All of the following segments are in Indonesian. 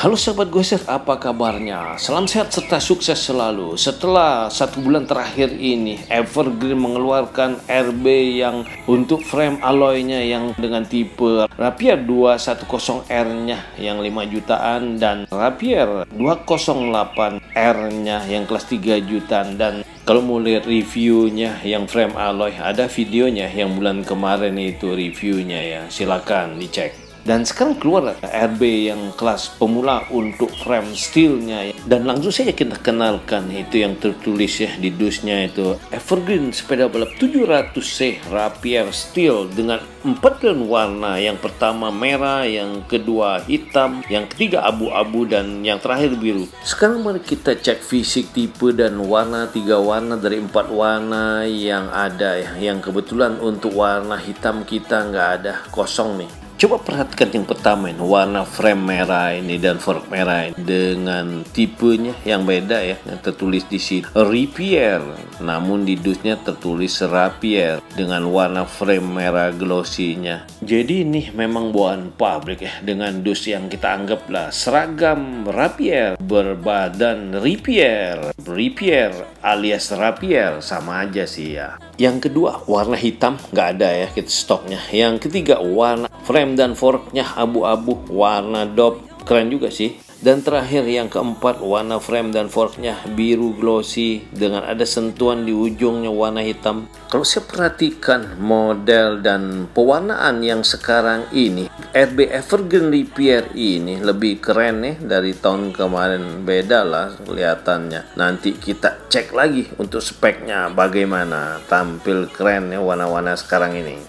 Halo sahabat Goeser, apa kabarnya? Salam sehat serta sukses selalu. Setelah 1 bulan terakhir ini, Evergreen mengeluarkan RB yang untuk frame alloynya yang dengan tipe Rapier 210R-nya yang 5 jutaan dan Rapier 208R-nya yang kelas 3 jutaan. Dan kalau mau lihat reviewnya yang frame alloy, ada videonya yang bulan kemarin itu reviewnya ya, silakan dicek. Dan sekarang keluar RB yang kelas pemula untuk frame steelnya ya. Dan langsung saja kita kenalkan itu yang tertulis ya di dusnya itu Evergreen sepeda balap 700C Rapier Steel dengan 4 tone warna. Yang pertama merah, yang kedua hitam, yang ketiga abu-abu, dan yang terakhir biru. Sekarang mari kita cek fisik, tipe, dan warna. 3 warna dari 4 warna yang ada ya. Yang kebetulan untuk warna hitam kita nggak ada, kosong nih. Coba perhatikan yang pertama ini, warna frame merah ini dan fork merah ini dengan tipenya yang beda ya, yang tertulis di sini Rapier, namun di dusnya tertulis Rapier dengan warna frame merah glossy-nya. Jadi ini memang bawaan pabrik ya, dengan dus yang kita anggaplah seragam Rapier berbadan Rapier alias Rapier, sama aja sih ya. Yang kedua warna hitam nggak ada ya kita stoknya. Yang ketiga warna frame dan forknya abu-abu warna dop, keren juga sih. Dan terakhir yang keempat warna frame dan forknya biru glossy dengan ada sentuhan di ujungnya warna hitam. Kalau saya perhatikan model dan pewarnaan yang sekarang ini, RB Evergreen Rapier ini lebih keren nih dari tahun kemarin, beda lah kelihatannya. Nanti kita cek lagi untuk speknya bagaimana, tampil keren ya warna-warna sekarang ini.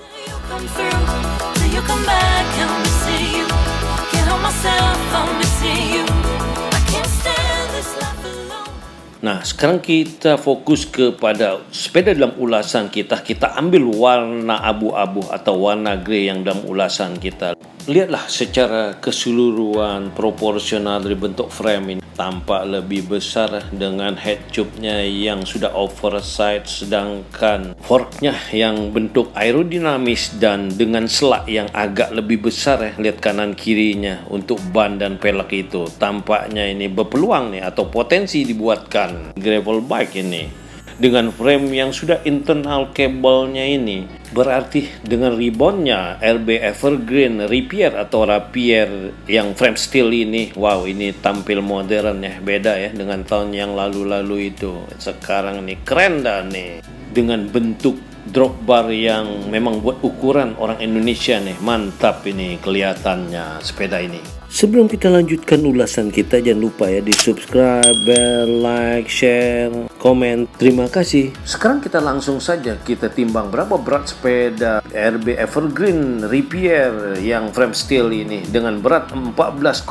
Nah, sekarang kita fokus kepada sepeda dalam ulasan kita. Kita ambil warna abu-abu atau warna grey yang dalam ulasan kita. Lihatlah secara keseluruhan proporsional dari bentuk frame ini. Tampak lebih besar dengan head tube-nya yang sudah oversize, sedangkan forknya yang bentuk aerodinamis dan dengan selak yang agak lebih besar ya. Lihat kanan kirinya untuk ban dan pelek itu. Tampaknya ini berpeluang nih atau potensi dibuatkan gravel bike ini. Dengan frame yang sudah internal cable-nya ini, berarti dengan reboundnya RB Evergreen Rapier atau Rapier yang frame steel ini, wow, ini tampil modern ya, beda ya dengan tahun yang lalu-lalu itu. Sekarang nih keren dah nih dengan bentuk drop bar yang memang buat ukuran orang Indonesia nih, mantap ini kelihatannya sepeda ini. Sebelum kita lanjutkan ulasan kita, jangan lupa ya di subscribe, bell, like, share, komen. Terima kasih. Sekarang kita langsung saja kita timbang berapa berat sepeda RB Evergreen Rapier yang frame steel ini dengan berat 14,12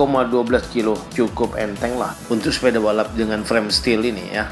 kilo. Cukup enteng lah untuk sepeda balap dengan frame steel ini ya.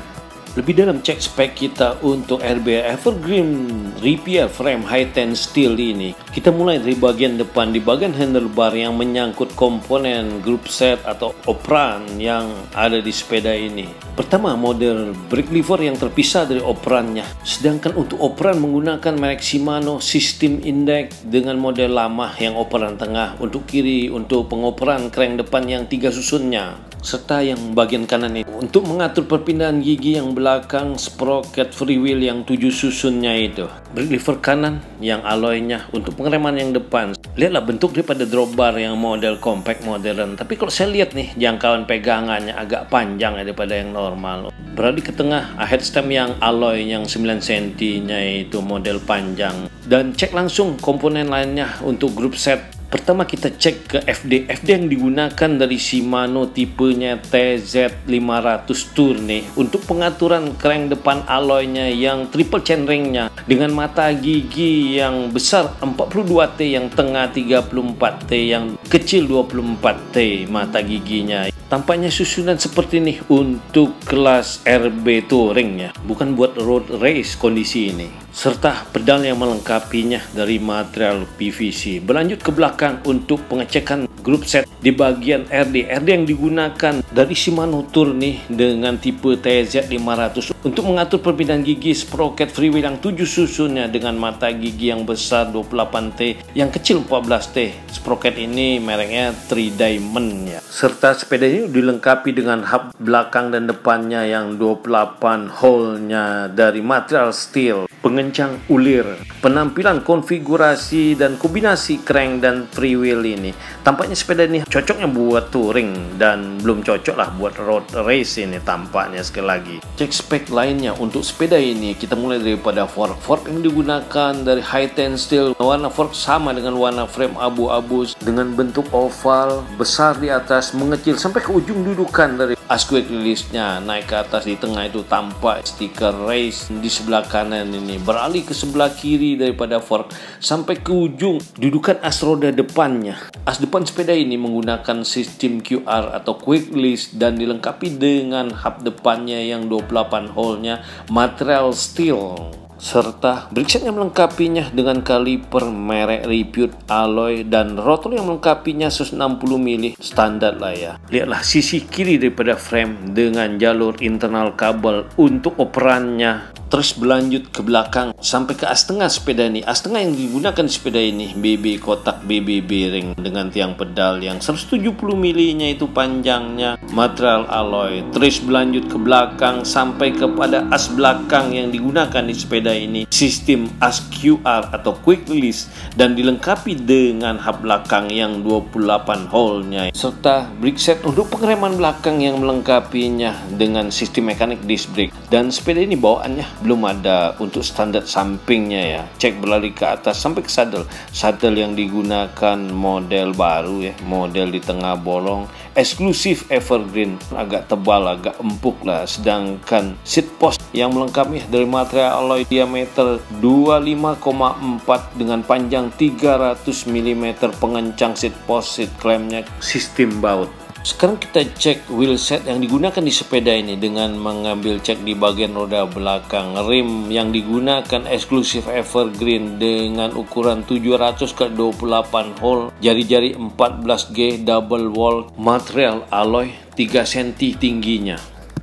Lebih dalam cek spek kita untuk RB Evergreen Rapier frame high ten steel ini. Kita mulai dari bagian depan. Di bagian handlebar yang menyangkut komponen group set atau operan yang ada di sepeda ini. Pertama, model brake lever yang terpisah dari operannya. Sedangkan untuk operan menggunakan merek Shimano System Index dengan model lama yang operan tengah. Untuk kiri untuk pengoperan crank depan yang 3 susunnya. Serta yang bagian kanan ini untuk mengatur perpindahan gigi yang belakang, sprocket freewheel yang 7 susunnya itu. Brake lever kanan yang alloynya untuk pengereman yang depan. Lihatlah bentuk daripada drop bar yang model compact modern. Tapi kalau saya lihat nih jangkauan pegangannya agak panjang ya daripada yang normal. Berada ke tengah headstem yang alloy yang 9 cm nya itu model panjang. Dan cek langsung komponen lainnya untuk group set. Pertama kita cek ke FD yang digunakan dari Shimano tipenya TZ500 Tour nih untuk pengaturan crank depan alloynya yang triple chainringnya dengan mata gigi yang besar 42T, yang tengah 34T, yang kecil 24T mata giginya. Tampaknya susunan seperti ini untuk kelas RB Touring ya, bukan buat road race kondisi ini. serta pedal yang melengkapinya dari material PVC. Berlanjut ke belakang untuk pengecekan grup set di bagian RD yang digunakan dari Shimano Tour nih dengan tipe TZ500 untuk mengatur perpindahan gigi sprocket freewheel yang 7 susunnya dengan mata gigi yang besar 28T, yang kecil 14T. Sprocket ini mereknya 3 Diamond ya. Serta sepeda ini dilengkapi dengan hub belakang dan depannya yang 28 hole-nya dari material steel, pengencang ulir. Penampilan, konfigurasi dan kombinasi crank dan freewheel ini, tampaknya sepeda ini cocoknya buat touring dan belum cocok lah buat road race ini tampaknya. Sekali lagi, cek spek lainnya untuk sepeda ini, kita mulai daripada fork yang digunakan dari Hi-Ten Steel. Warna fork sama dengan warna frame abu-abu dengan bentuk oval, besar di atas, mengecil sampai ke ujung dudukan dari as quick release-nya. Naik ke atas, di tengah itu tampak stiker race. Di sebelah kanan ini beralih ke sebelah kiri daripada fork sampai ke ujung dudukan as roda depannya. As depan sepeda ini menggunakan sistem QR atau quick release dan dilengkapi dengan hub depannya yang 28 hole-nya material steel, serta brickset yang melengkapinya dengan kaliper merek Repute alloy dan rotor yang melengkapinya 160 mili standar lah ya. Lihatlah sisi kiri daripada frame dengan jalur internal kabel untuk operannya. Terus berlanjut ke belakang sampai ke as tengah sepeda ini. As tengah yang digunakan di sepeda ini BB kotak BB bearing dengan tiang pedal yang 170 milinya itu panjangnya, material alloy. Terus berlanjut ke belakang sampai kepada as belakang yang digunakan di sepeda ini, sistem as QR atau quick release dan dilengkapi dengan hub belakang yang 28 hole-nya, serta brake set untuk pengereman belakang yang melengkapinya dengan sistem mekanik disc brake. Dan sepeda ini bawaannya belum ada untuk standar sampingnya ya. Cek berlari ke atas sampai ke saddle yang digunakan model baru ya, model di tengah bolong, eksklusif evergreen, agak tebal, agak empuk lah. Sedangkan seat post yang melengkapi dari material alloy diameter 25,4 dengan panjang 300 mm, pengencang seat post, seat clampnya sistem baut. Sekarang kita cek wheel set yang digunakan di sepeda ini dengan mengambil cek di bagian roda belakang. Rim yang digunakan eksklusif evergreen dengan ukuran 700/28 hole, jari-jari 14G double wall, material alloy 3 cm tingginya.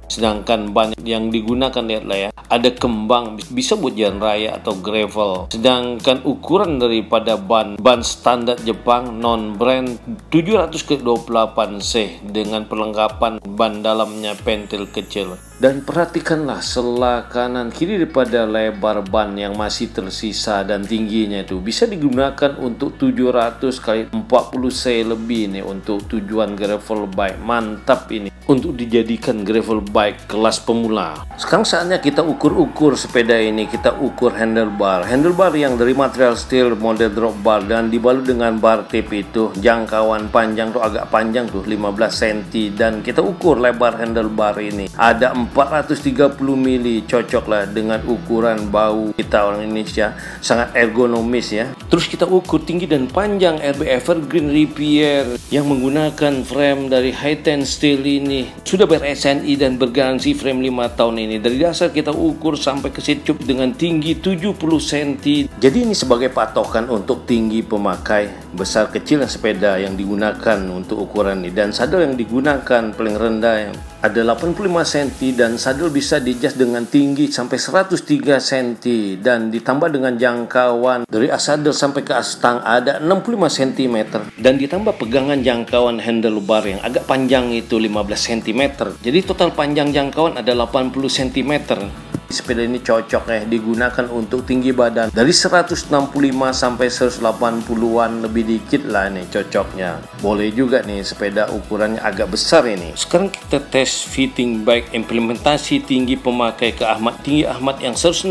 Sedangkan ban yang digunakan, lihatlah ya, ada kembang, bisa buat jalan raya atau gravel. Sedangkan ukuran daripada ban standar Jepang non brand 700/28C dengan perlengkapan ban dalamnya pentil kecil. Dan perhatikanlah selah kanan kiri daripada lebar ban yang masih tersisa dan tingginya itu bisa digunakan untuk 700x40C lebih nih untuk tujuan gravel bike. Mantap ini untuk dijadikan gravel bike kelas pemula. Sekarang saatnya kita ukur-ukur sepeda ini. Kita ukur handlebar yang dari material steel model drop bar dan dibalut dengan bar tape itu. Jangkauan panjang tuh agak panjang tuh 15 cm, dan kita ukur lebar handlebar ini ada 430 mili, cocok lah dengan ukuran bau kita orang Indonesia, sangat ergonomis ya. Terus kita ukur tinggi dan panjang RB Evergreen Repair yang menggunakan frame dari Hi-Ten Steel ini. Sudah ber-SNI dan bergaransi frame 5 tahun ini. Dari dasar kita ukur sampai ke seat tube dengan tinggi 70 cm. Jadi ini sebagai patokan untuk tinggi pemakai, besar kecilnya sepeda yang digunakan untuk ukuran ini. Dan saddle yang digunakan paling rendah ada 85 cm dan saddle bisa di-adjust dengan tinggi sampai 103 cm dan ditambah dengan jangkauan dari as saddle sampai ke as stang ada 65 cm dan ditambah pegangan jangkauan handlebar yang agak panjang itu 15 cm. Jadi total panjang jangkauan ada 80 cm. Sepeda ini cocok digunakan untuk tinggi badan dari 165 sampai 180-an lebih dikit lah nih cocoknya. Boleh juga nih sepeda ukurannya agak besar ini. Sekarang kita tes fitting bike implementasi tinggi pemakai ke Ahmad. Tinggi Ahmad yang 162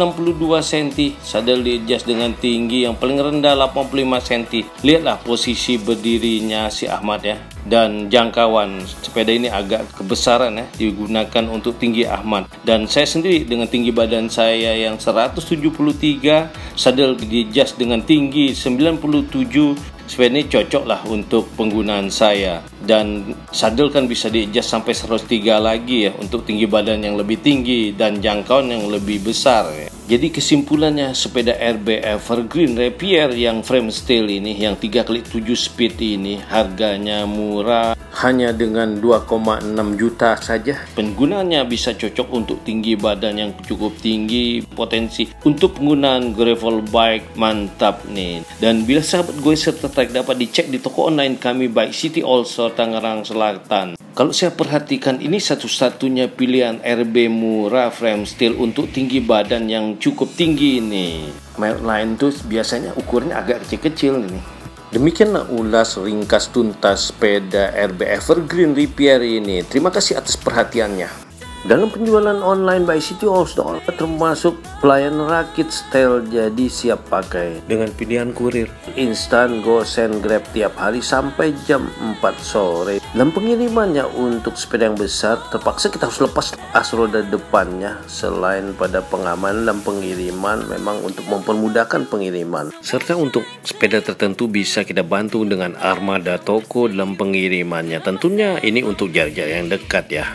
cm, saddle di-adjust dengan tinggi yang paling rendah 85 cm. Lihatlah posisi berdirinya si Ahmad ya. Dan jangkauan sepeda ini agak kebesaran ya, digunakan untuk tinggi Ahmad. Dan saya sendiri dengan tinggi badan saya yang 173, saddle di-adjust dengan tinggi 97, sepeda ini cocok lah untuk penggunaan saya. Dan saddle kan bisa di-adjust sampai 103 lagi ya untuk tinggi badan yang lebih tinggi dan jangkauan yang lebih besar ya. Jadi kesimpulannya, sepeda RB Evergreen Rapier yang frame steel ini, yang 3x7 speed ini, harganya murah, hanya dengan 2,6 juta saja. Penggunaannya bisa cocok untuk tinggi badan yang cukup tinggi, potensi untuk penggunaan gravel bike mantap nih. Dan bila sahabat gue tertarik, dapat dicek di toko online kami Bike City All Store Tangerang Selatan. Kalau saya perhatikan, ini satu-satunya pilihan RB murah frame steel untuk tinggi badan yang cukup tinggi nih. Merek lain tuh biasanya ukurannya agak kecil-kecil nih. Demikianlah ulas ringkas tuntas sepeda RB Evergreen Rapier ini. Terima kasih atas perhatiannya. Dalam penjualan online by City All Store termasuk pelayanan rakit setel jadi siap pakai dengan pilihan kurir instan, go send, grab tiap hari sampai jam 4 sore. Dalam pengirimannya untuk sepeda yang besar terpaksa kita harus lepas as roda depannya. Selain pada pengamanan dan pengiriman, memang untuk mempermudahkan pengiriman, serta untuk sepeda tertentu bisa kita bantu dengan armada toko dalam pengirimannya. Tentunya ini untuk jarak-jarak yang dekat ya.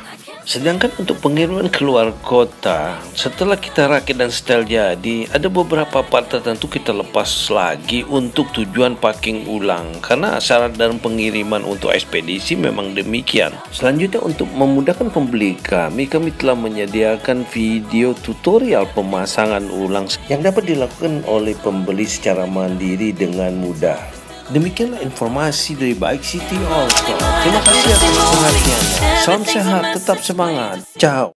Sedangkan untuk pengiriman keluar kota, setelah kita rakit dan setel jadi, ada beberapa part tertentu kita lepas lagi untuk tujuan packing ulang, karena syarat dalam pengiriman untuk ekspedisi memang demikian. Selanjutnya, untuk memudahkan pembeli kami telah menyediakan video tutorial pemasangan ulang yang dapat dilakukan oleh pembeli secara mandiri dengan mudah. Demikianlah informasi dari Bike City All Store. Terima kasih atas perhatiannya. Salam sehat, tetap semangat. Ciao.